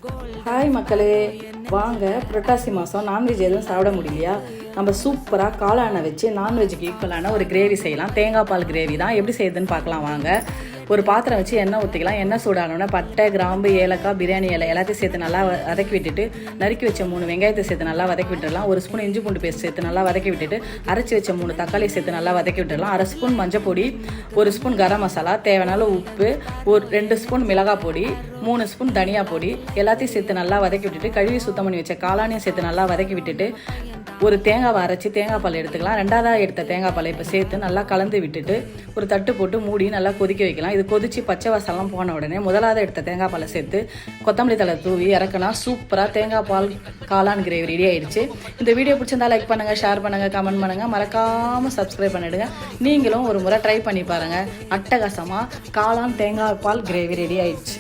Hi மக்களே, வாங்க புரட்டாசி மாதம் நான்வெஜ் எதுவும் சாப்பிட முடியலையா? நம்ம சூப்பராக காளானை வச்சு நான்வெஜ்ஜுக்கு ஈக்குவலான ஒரு கிரேவி செய்யலாம். தேங்காய் பால் கிரேவி தான். எப்படி செய்யுதுன்னு பார்க்கலாம் வாங்க. ஒரு பாத்திரம் வச்சு எண்ணெய் ஊற்றிக்கலாம். எண்ணெய் சூடானோன்னா பட்டை, கிராம்பு, ஏலக்காய், பிரியாணி இலை எல்லாத்தையும் சேர்த்து நல்லா வதக்கி விட்டுட்டு நறுக்கி வச்ச 3 வெங்காயத்தை சேர்த்து நல்லா வதக்கி விட்டுடலாம். 1 ஸ்பூன் இஞ்சி பூண்டு பேஸ்ட் சேர்த்து நல்லா வதக்கி விட்டுட்டு அரைச்சி வச்ச 3 தக்காளி சேர்த்து நல்லா வதக்கி விட்டுடலாம். 1/2 ஸ்பூன் மஞ்சள் பொடி, 1 ஸ்பூன் கரம் மசாலா, தேவையான உப்பு, 2 ஸ்பூன் மிளகாய் பொடி, 3 ஸ்பூன் தனியா பொடி எல்லாத்தையும் சேர்த்து நல்லா வதக்கி விட்டுட்டு கழுவி சுத்தம் பண்ணி வச்ச காளானையும் சேர்த்து நல்லா வதக்கி விட்டுட்டு ஒரு தேங்காவை அரைச்சி தேங்காய் பால் எடுத்துக்கலாம். 2ஆவதாக எடுத்த தேங்காய் பாலை இப்போ சேர்த்து நல்லா கலந்து விட்டுட்டு ஒரு தட்டு போட்டு மூடி நல்லா கொதிக்க வைக்கலாம். இது கொதிச்சு பச்சை வாசலாம் போன உடனே 1ஆவது எடுத்த தேங்காய் பாலை சேர்த்து கொத்தமல்லி தலை தூவி இறக்கலாம். சூப்பராக தேங்காய் பால் காளான் கிரேவி ரெடி ஆயிடுச்சு. இந்த வீடியோ பிடிச்சிருந்தா லைக் பண்ணுங்கள், ஷேர் பண்ணுங்கள், கமெண்ட் பண்ணுங்கள், மறக்காமல் சப்ஸ்கிரைப் பண்ணிவிடுங்க. நீங்களும் ஒரு முறை ட்ரை பண்ணி பாருங்கள். அட்டகாசமாக காளான் தேங்காய் பால் கிரேவி ரெடி ஆயிடுச்சு.